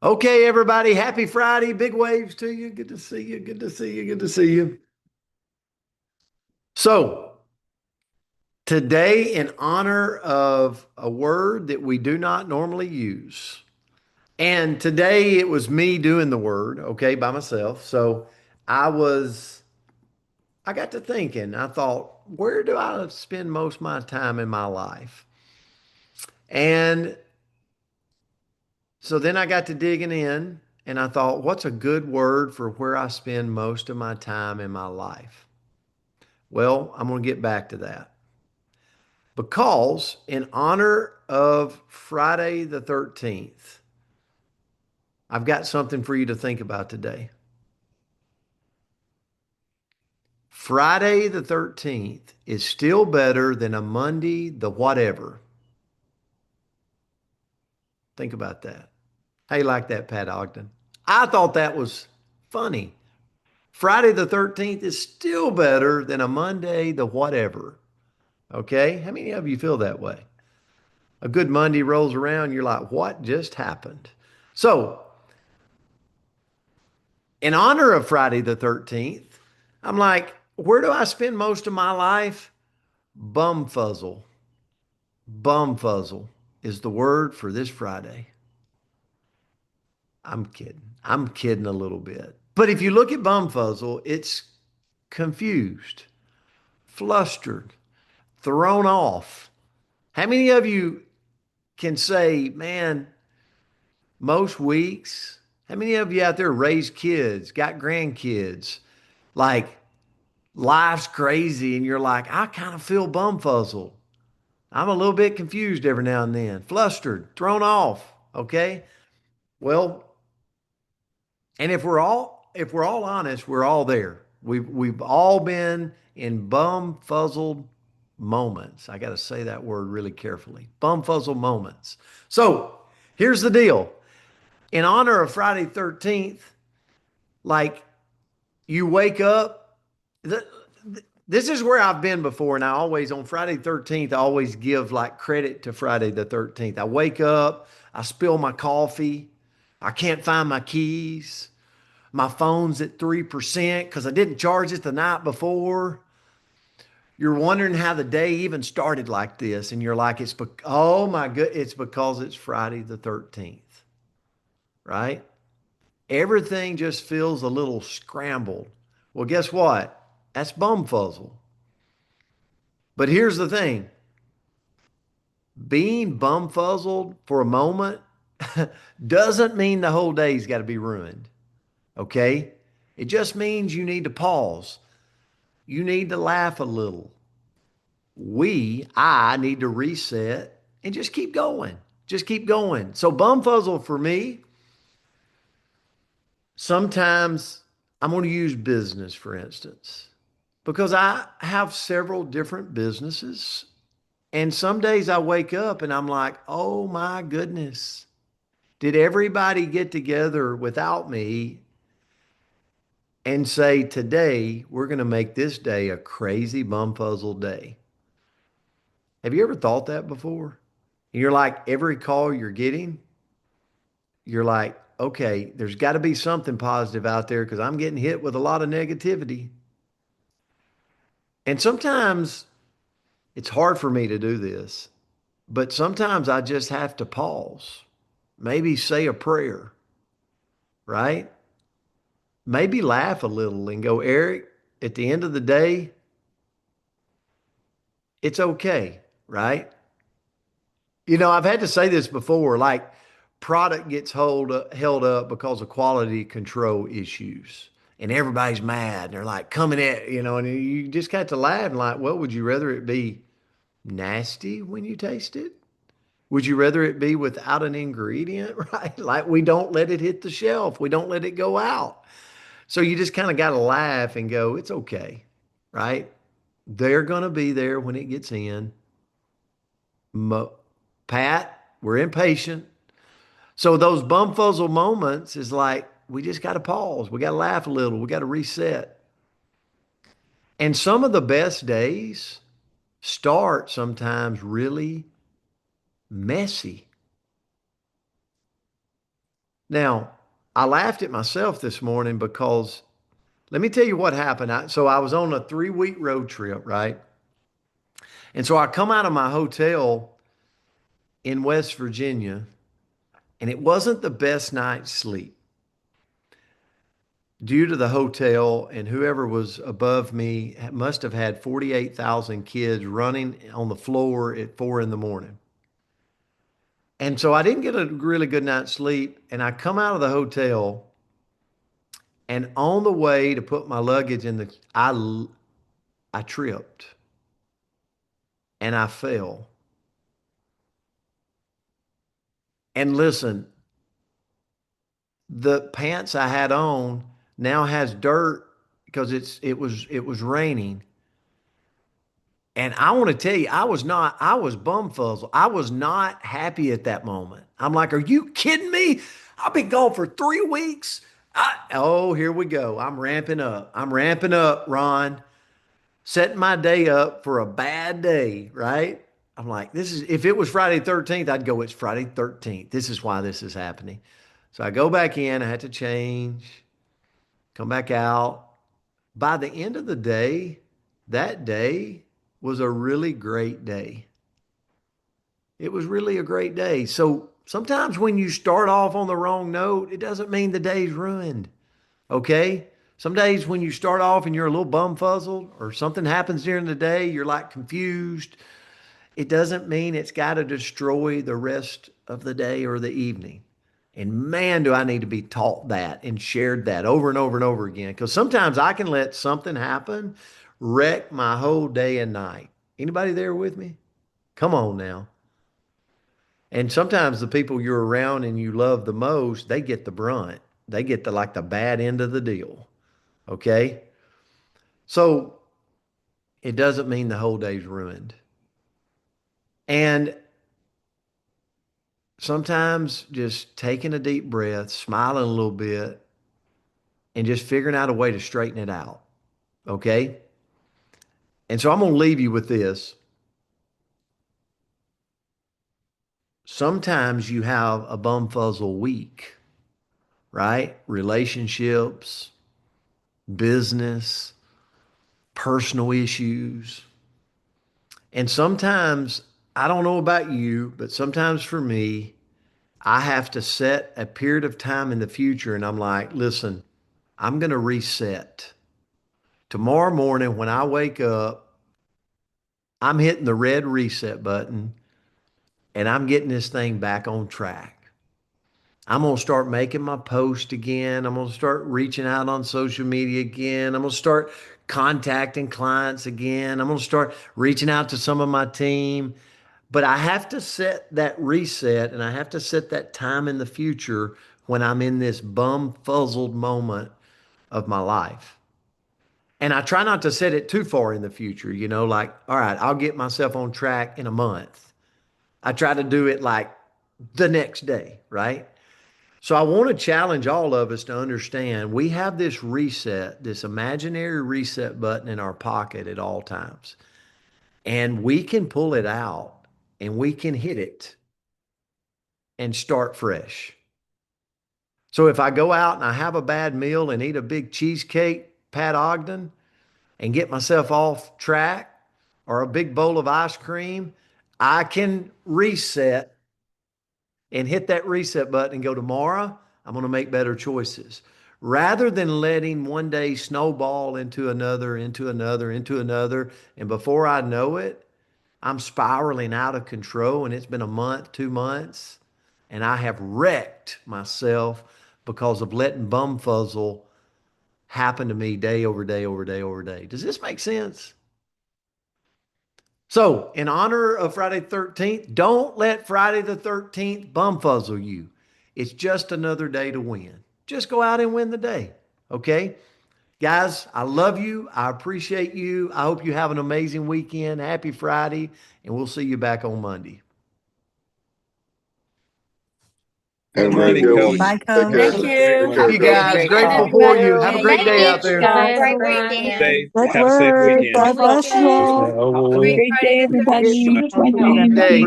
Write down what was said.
Okay, everybody, happy Friday. Big waves to you. Good to see you. Good to see you. Good to see you. So, today, in honor of a word that we do not normally use, and today it was me doing the word, okay, by myself. So, I was, I got to thinking, I thought, where do I spend most of my time in my life? And so then I got to digging in and I thought, what's a good word for where I spend most of my time in my life? Well, I'm going to get back to that because in honor of Friday the 13th, I've got something for you to think about today. Friday the 13th is still better than a Monday the whatever. Think about that. How you like that, Pat Ogden? I thought that was funny. Friday the 13th is still better than a Monday the whatever. Okay? How many of you feel that way? A good Monday rolls around, you're like, what just happened? So, in honor of Friday the 13th, I'm like, where do I spend most of my life? Bumfuzzle. Bumfuzzle is the word for this Friday. I'm kidding. I'm kidding a little bit. But if you look at bumfuzzle, it's confused, flustered, thrown off. How many of you can say, man, most weeks, how many of you out there raised kids, got grandkids, like life's crazy and you're like, I kind of feel bumfuzzled. I'm a little bit confused every now and then, flustered, thrown off. Okay. Well, and if we're all honest, we're all there. We've all been in bumfuzzled moments. I got to say that word really carefully. Bumfuzzled moments. So here's the deal. In honor of Friday 13th, like you wake up, th- this is where I've been before. And I always, on Friday 13th, I always give like credit to Friday the 13th. I wake up, I spill my coffee, I can't find my keys, my phone's at 3% because I didn't charge it the night before. You're wondering how the day even started like this. And you're like, oh my good, it's because it's Friday the 13th, right? Everything just feels a little scrambled. Well, guess what? That's bumfuzzle. But here's the thing, being bumfuzzled for a moment doesn't mean the whole day's got to be ruined. Okay? It just means you need to pause. You need to laugh a little. I need to reset and just keep going. Just keep going. So, bumfuzzle for me, sometimes I'm going to use business, for instance, because I have several different businesses. And some days I wake up and I'm like, oh my goodness, did everybody get together without me and say, today we're going to make this day a crazy bumfuzzle day? Have you ever thought that before? And you're like, every call you're getting, you're like, okay, there's got to be something positive out there because I'm getting hit with a lot of negativity. And sometimes it's hard for me to do this, but sometimes I just have to pause, maybe say a prayer, right? Maybe laugh a little and go, Eric, at the end of the day, it's okay, right? I've had to say this before, like product gets held up because of quality control issues. And everybody's mad. And they're like coming at, and you just got to laugh and like, well, would you rather it be nasty when you taste it? Would you rather it be without an ingredient, right? Like we don't let it hit the shelf. We don't let it go out. So you just kind of got to laugh and go, it's okay, right? They're going to be there when it gets in. Mo- Pat, we're impatient. So those bumfuzzle moments is like, we just got to pause. We got to laugh a little. We got to reset. And some of the best days start sometimes really messy. Now, I laughed at myself this morning because let me tell you what happened. So I was on a 3-week road trip, right? And so I come out of my hotel in West Virginia, and it wasn't the best night's sleep due to the hotel, and whoever was above me must have had 48,000 kids running on the floor at 4 in the morning. And so I didn't get a really good night's sleep. And I come out of the hotel, and on the way to put my luggage in I tripped and I fell. And listen, the pants I had on now has dirt because it was raining. And I want to tell you, I was bumfuzzled. I was not happy at that moment. I'm like, are you kidding me? I've been gone for 3 weeks. Oh, here we go. I'm ramping up. I'm ramping up, Ron, setting my day up for a bad day, right? I'm like, if it was Friday 13th, I'd go, it's Friday 13th. This is why this is happening. So I go back in, I had to change, come back out. By the end of the day, that day was a really great day. It was really a great day. So sometimes when you start off on the wrong note, it doesn't mean the day's ruined. Okay? Some days when you start off and you're a little bumfuzzled or something happens during the day, you're like confused. It doesn't mean it's got to destroy the rest of the day or the evening. And man, do I need to be taught that and shared that over and over and over again. Because sometimes I can let something happen wreck my whole day and night. Anybody there with me? Come on now. And sometimes the people you're around and you love the most, they get the brunt. They get the bad end of the deal. Okay? So it doesn't mean the whole day's ruined. And sometimes just taking a deep breath, smiling a little bit, and just figuring out a way to straighten it out. Okay? And so I'm going to leave you with this. Sometimes you have a bumfuzzle week, right? Relationships, business, personal issues. And sometimes, I don't know about you, but sometimes for me, I have to set a period of time in the future and I'm like, listen, I'm going to reset. Tomorrow morning when I wake up, I'm hitting the red reset button and I'm getting this thing back on track. I'm going to start making my post again. I'm going to start reaching out on social media again. I'm going to start contacting clients again. I'm going to start reaching out to some of my team. But I have to set that reset and I have to set that time in the future when I'm in this bumfuzzled moment of my life. And I try not to set it too far in the future, like, all right, I'll get myself on track in a month. I try to do it like the next day, right? So I want to challenge all of us to understand we have this reset, this imaginary reset button in our pocket at all times. And we can pull it out and we can hit it and start fresh. So if I go out and I have a bad meal and eat a big cheesecake, Pat Ogden, and get myself off track or a big bowl of ice cream, I can reset and hit that reset button and go, tomorrow, I'm going to make better choices. Rather than letting one day snowball into another, into another, into another. And before I know it, I'm spiraling out of control and it's been a month, 2 months, and I have wrecked myself because of letting bumfuzzle happen to me day over day over day over day. Does this make sense? So, in honor of Friday the 13th, don't let Friday the 13th bumfuzzle you. It's just another day to win. Just go out and win the day, okay? Guys, I love you. I appreciate you. I hope you have an amazing weekend. Happy Friday, and we'll see you back on Monday. Good morning, Coach. Bye, Coach. Thank you. Love you guys. Great Grateful call. for you. Have a Thank great day you. out there. Have a Guys, great everyone. weekend. Good Have a safe word. weekend. God bless you all. Have a Great day, everybody. Good night. Have a good day.